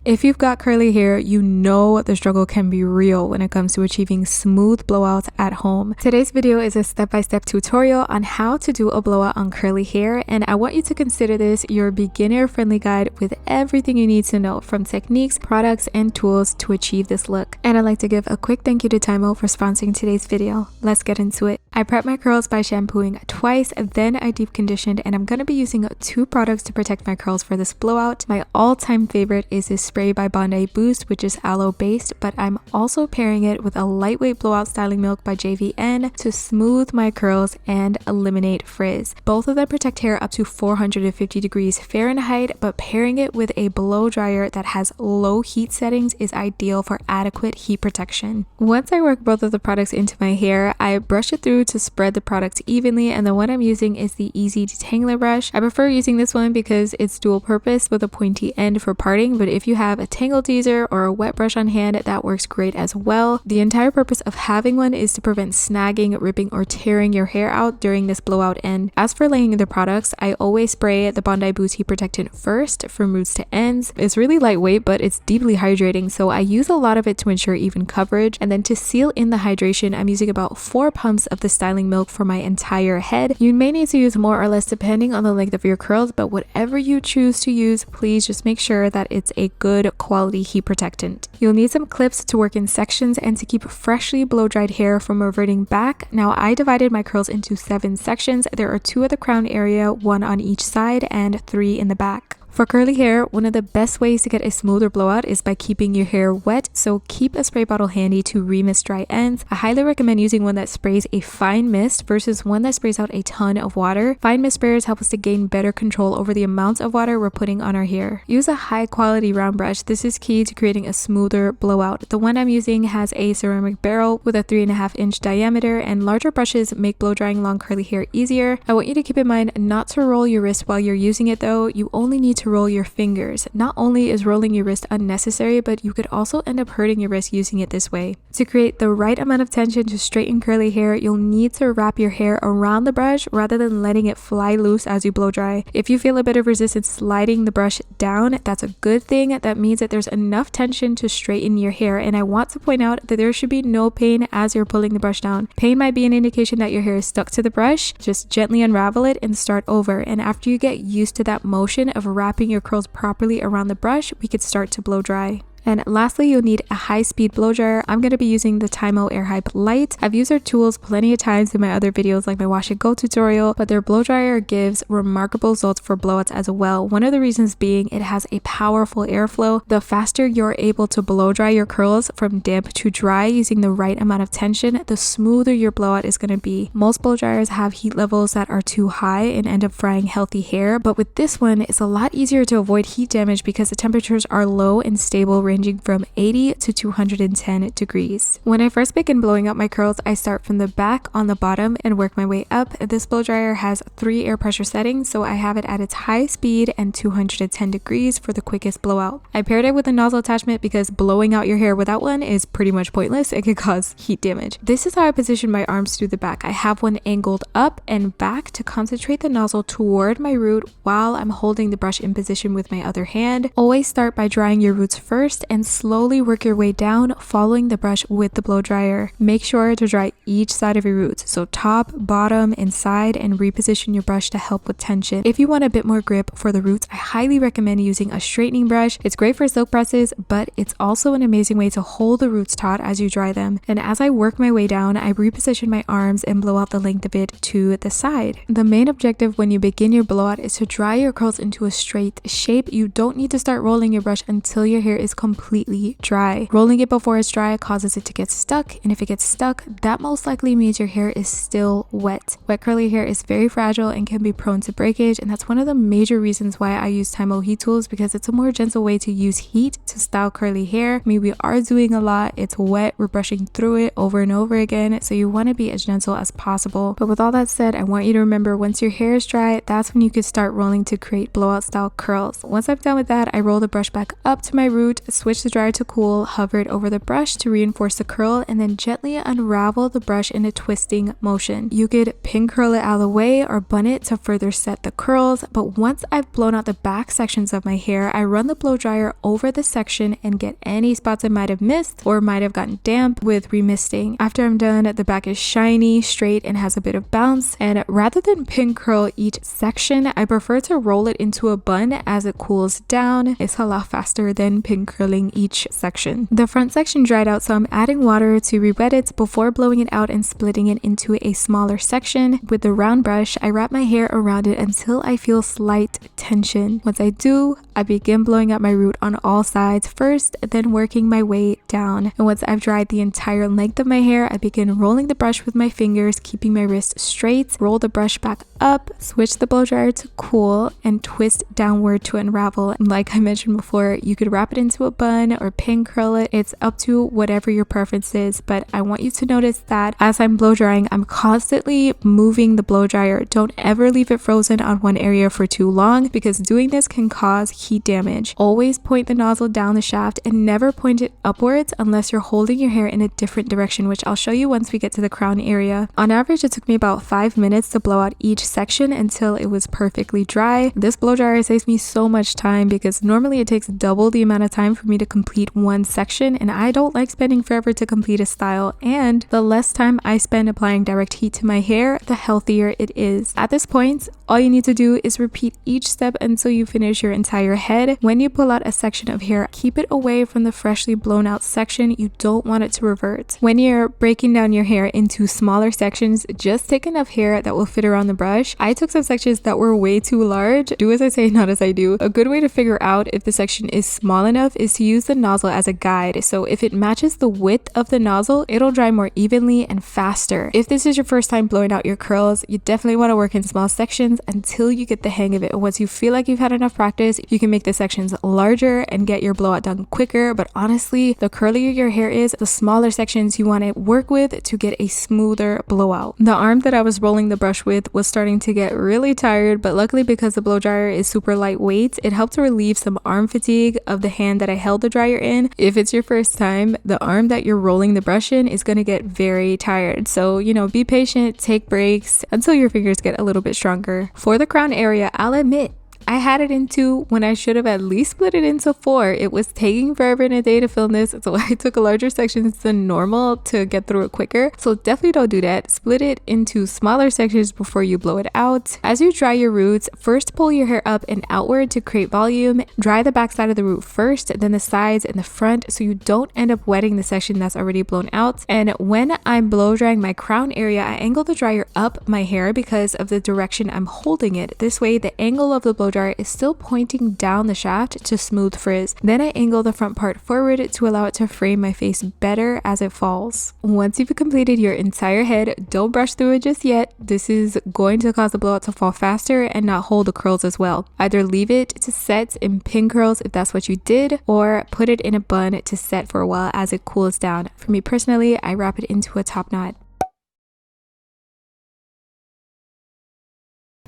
If you've got curly hair, you know the struggle can be real when it comes to achieving smooth blowouts at home. Today's video is a step-by-step tutorial on how to do a blowout on curly hair, and I want you to consider this your beginner-friendly guide with everything you need to know from techniques, products, and tools to achieve this look. And I'd like to give a quick thank you to Tymo for sponsoring today's video. Let's get into it. I prep my curls by shampooing twice, then I deep conditioned, and I'm going to be using 2 products to protect my curls for this blowout. My all-time favorite is this spray by Bondi Boost, which is aloe based, but I'm also pairing it with a lightweight blowout styling milk by JVN to smooth my curls and eliminate frizz. Both of them protect hair up to 450 degrees Fahrenheit, but pairing it with a blow dryer that has low heat settings is ideal for adequate heat protection. Once I work both of the products into my hair, I brush it through to spread the products evenly, and the one I'm using is the Easy Detangler brush. I prefer using this one because it's dual purpose with a pointy end for parting, but if you have a tangle teaser or a wet brush on hand, that works great as well. The entire purpose of having one is to prevent snagging, ripping, or tearing your hair out during this blowout end. As for laying the products, I always spray the Bondi Boost Heat Protectant first from roots to ends. It's really lightweight, but it's deeply hydrating, so I use a lot of it to ensure even coverage. And then to seal in the hydration, I'm using about 4 pumps of the styling milk for my entire head. You may need to use more or less depending on the length of your curls, but whatever you choose to use, please just make sure that it's a good quality heat protectant. You'll need some clips to work in sections and to keep freshly blow dried hair from reverting back. Now I divided my curls into 7 sections. There are 2 at the crown area, 1 on each side, and 3 in the back. For curly hair, one of the best ways to get a smoother blowout is by keeping your hair wet, so keep a spray bottle handy to remist dry ends. I highly recommend using one that sprays a fine mist versus one that sprays out a ton of water. Fine mist sprayers help us to gain better control over the amounts of water we're putting on our hair. Use a high quality round brush. This is key to creating a smoother blowout. The one I'm using has a ceramic barrel with a 3.5-inch diameter, and larger brushes make blow drying long curly hair easier. I want you to keep in mind not to roll your wrist while you're using it though. You only need to roll your fingers. Not only is rolling your wrist unnecessary, but you could also end up hurting your wrist using it this way. To create the right amount of tension to straighten curly hair, you'll need to wrap your hair around the brush rather than letting it fly loose as you blow dry. If you feel a bit of resistance sliding the brush down, that's a good thing. That means that there's enough tension to straighten your hair, and I want to point out that there should be no pain as you're pulling the brush down. Pain might be an indication that your hair is stuck to the brush. Just gently unravel it and start over, and after you get used to that motion of wrapping your curls properly around the brush, we could start to blow dry. And lastly, you'll need a high-speed blow dryer. I'm going to be using the Tymo AirHype Lite. I've used their tools plenty of times in my other videos like my Wash and Go tutorial, but their blow dryer gives remarkable results for blowouts as well. One of the reasons being it has a powerful airflow. The faster you're able to blow dry your curls from damp to dry using the right amount of tension, the smoother your blowout is going to be. Most blow dryers have heat levels that are too high and end up frying healthy hair, but with this one, it's a lot easier to avoid heat damage because the temperatures are low and stable, ranging from 80 to 210 degrees. When I first begin blowing out my curls, I start from the back on the bottom and work my way up. This blow dryer has 3 air pressure settings, so I have it at its high speed and 210 degrees for the quickest blowout. I paired it with a nozzle attachment because blowing out your hair without one is pretty much pointless. It could cause heat damage. This is how I position my arms through the back. I have one angled up and back to concentrate the nozzle toward my root while I'm holding the brush in position with my other hand. Always start by drying your roots first and slowly work your way down, following the brush with the blow dryer. Make sure to dry each side of your roots, so top, bottom, and side, and reposition your brush to help with tension. If you want a bit more grip for the roots, I highly recommend using a straightening brush. It's great for silk presses, but it's also an amazing way to hold the roots taut as you dry them. And as I work my way down, I reposition my arms and blow out the length of it to the side. The main objective when you begin your blowout is to dry your curls into a straight shape. You don't need to start rolling your brush until your hair is completely dry. Rolling it before it's dry causes it to get stuck, and if it gets stuck, that most likely means your hair is still wet. Wet curly hair is very fragile and can be prone to breakage, and that's one of the major reasons why I use Tymo heat tools, because it's a more gentle way to use heat to style curly hair. I mean, we are doing a lot, it's wet, we're brushing through it over and over again, so you want to be as gentle as possible. But with all that said, I want you to remember once your hair is dry, that's when you could start rolling to create blowout style curls. Once I'm done with that, I roll the brush back up to my root, switch the dryer to cool, hover it over the brush to reinforce the curl, and then gently unravel the brush in a twisting motion. You could pin curl it out of the way or bun it to further set the curls, but once I've blown out the back sections of my hair, I run the blow dryer over the section and get any spots I might have missed or might have gotten damp with remisting. After I'm done, the back is shiny, straight, and has a bit of bounce, and rather than pin curl each section, I prefer to roll it into a bun as it cools down. It's a lot faster than pin curling each section. The front section dried out, so I'm adding water to re-wet it before blowing it out and splitting it into a smaller section. With the round brush, I wrap my hair around it until I feel slight tension. Once I do, I begin blowing out my root on all sides first, then working my way down. And once I've dried the entire length of my hair, I begin rolling the brush with my fingers, keeping my wrist straight, roll the brush back up, switch the blow dryer to cool, and twist downward to unravel. And like I mentioned before, you could wrap it into a bun or pin curl it. It's up to whatever your preference is, but I want you to notice that as I'm blow drying, I'm constantly moving the blow dryer. Don't ever leave it frozen on one area for too long, because doing this can cause heat damage. Always point the nozzle down the shaft and never point it upwards unless you're holding your hair in a different direction, which I'll show you once we get to the crown area. On average, it took me about 5 minutes to blow out each section until it was perfectly dry. This blow dryer saves me so much time because normally it takes double the amount of time for me to complete one section, and I don't like spending forever to complete a style, and the less time I spend applying direct heat to my hair, the healthier it is. At this point, all you need to do is repeat each step until you finish your entire head. When you pull out a section of hair, keep it away from the freshly blown out section. You don't want it to revert. When you're breaking down your hair into smaller sections, just take enough hair that will fit around the brush. I took some sections that were way too large. Do as I say, not as I do. A good way to figure out if the section is small enough is to use the nozzle as a guide. So if it matches the width of the nozzle, it'll dry more evenly and faster. If this is your first time blowing out your curls, you definitely want to work in small sections until you get the hang of it. Once you feel like you've had enough practice, you can make the sections larger and get your blowout done quicker. But honestly, the curlier your hair is, the smaller sections you want to work with to get a smoother blowout. The arm that I was rolling the brush with was starting to get really tired, but luckily because the blow dryer is super lightweight, it helped to relieve some arm fatigue of the hand that I held the dryer in. If it's your first time, the arm that you're rolling the brush in is going to get very tired. So, be patient, take breaks until your fingers get a little bit stronger. For the crown area, I'll admit, I had it in 2 when I should have at least split it into 4. It was taking forever in a day to film this, so I took a larger sections than normal to get through it quicker. So definitely don't do that. Split it into smaller sections before you blow it out. As you dry your roots, first pull your hair up and outward to create volume. Dry the back side of the root first, then the sides and the front, so you don't end up wetting the section that's already blown out. And when I'm blow drying my crown area, I angle the dryer up my hair because of the direction I'm holding it. This way, the angle of the blow dryer is still pointing down the shaft to smooth frizz. Then I angle the front part forward to allow it to frame my face better as it falls. Once you've completed your entire head, don't brush through it just yet. This is going to cause the blowout to fall faster and not hold the curls as well. Either leave it to set in pin curls if that's what you did, or put it in a bun to set for a while as it cools down. For me personally, I wrap it into a top knot.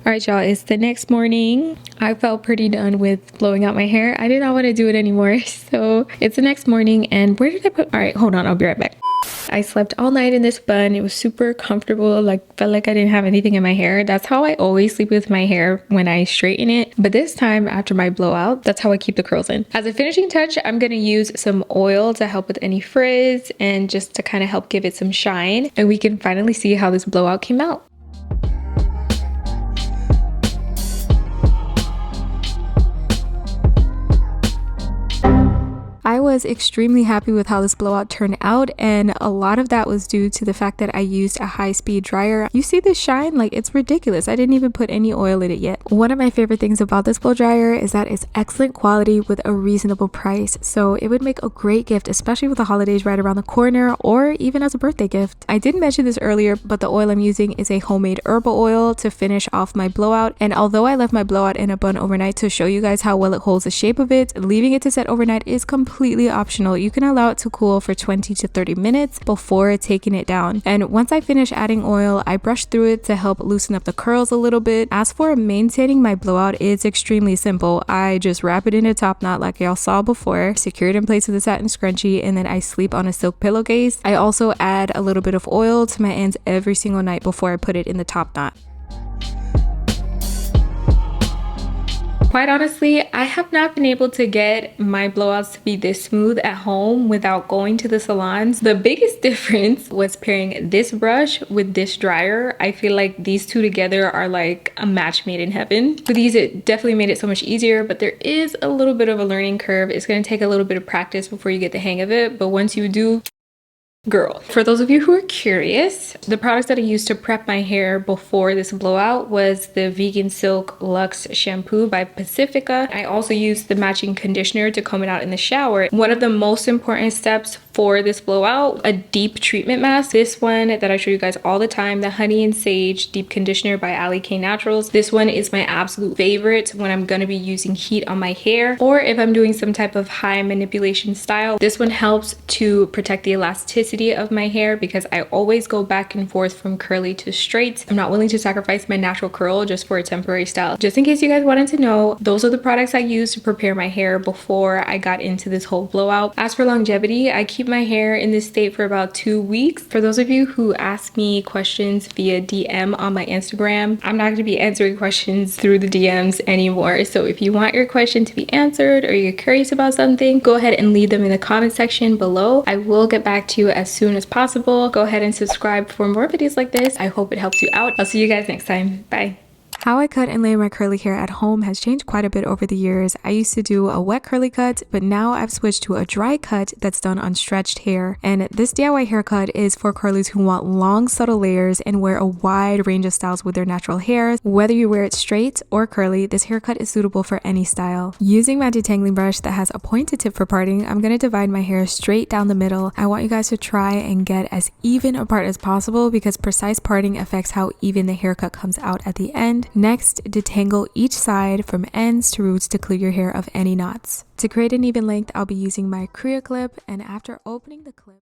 Alright y'all, it's the next morning. I felt pretty done with blowing out my hair. I did not want to do it anymore. So it's the next morning, and where did I put? Alright, hold on, I'll be right back. I slept all night in this bun. It was super comfortable, felt like I didn't have anything in my hair. That's how I always sleep with my hair when I straighten it. But this time after my blowout, that's how I keep the curls in. As a finishing touch, I'm gonna use some oil to help with any frizz and just to kind of help give it some shine. And we can finally see how this blowout came out. I was extremely happy with how this blowout turned out, and a lot of that was due to the fact that I used a high-speed dryer. You see this shine? It's ridiculous. I didn't even put any oil in it yet. One of my favorite things about this blow dryer is that it's excellent quality with a reasonable price, so it would make a great gift, especially with the holidays right around the corner, or even as a birthday gift. I didn't mention this earlier, but the oil I'm using is a homemade herbal oil to finish off my blowout, and although I left my blowout in a bun overnight to show you guys how well it holds the shape of it, leaving it to set overnight is completely completely optional. You can allow it to cool for 20 to 30 minutes before taking it down. And once I finish adding oil, I brush through it to help loosen up the curls a little bit. As for maintaining my blowout, it's extremely simple. I just wrap it in a top knot like y'all saw before, secure it in place with a satin scrunchie, and then I sleep on a silk pillowcase. I also add a little bit of oil to my ends every single night before I put it in the top knot. Quite honestly, I have not been able to get my blowouts to be this smooth at home without going to the salons. The biggest difference was pairing this brush with this dryer. I feel like these two together are like a match made in heaven. For these, it definitely made it so much easier, but there is a little bit of a learning curve. It's going to take a little bit of practice before you get the hang of it, but once you do, girl. For those of you who are curious, the products that I used to prep my hair before this blowout was the Vegan Silk Luxe shampoo by Pacifica. I also used the matching conditioner to comb it out in the shower. One of the most important steps for this blowout, a deep treatment mask. This one that I show you guys all the time, the Honey and Sage Deep Conditioner by Ali K Naturals. This one is my absolute favorite when I'm gonna be using heat on my hair, or if I'm doing some type of high manipulation style. This one helps to protect the elasticity of my hair because I always go back and forth from curly to straight. I'm not willing to sacrifice my natural curl just for a temporary style. Just in case you guys wanted to know, those are the products I used to prepare my hair before I got into this whole blowout. As for longevity, I keep my hair in this state for about 2 weeks. For those of you who ask me questions via DM on my Instagram, I'm not going to be answering questions through the DMs anymore. So if you want your question to be answered or you're curious about something, go ahead and leave them in the comment section below. I will get back to you as soon as possible. Go ahead and subscribe for more videos like this. I hope it helps you out. I'll see you guys next time. Bye. How I cut and lay my curly hair at home has changed quite a bit over the years. I used to do a wet curly cut, but now I've switched to a dry cut that's done on stretched hair. And this DIY haircut is for curlies who want long, subtle layers and wear a wide range of styles with their natural hair. Whether you wear it straight or curly, this haircut is suitable for any style. Using my detangling brush that has a pointed tip for parting, I'm going to divide my hair straight down the middle. I want you guys to try and get as even a part as possible because precise parting affects how even the haircut comes out at the end. Next, detangle each side from ends to roots to clear your hair of any knots. To create an even length, I'll be using my Creo clip, and after opening the clip,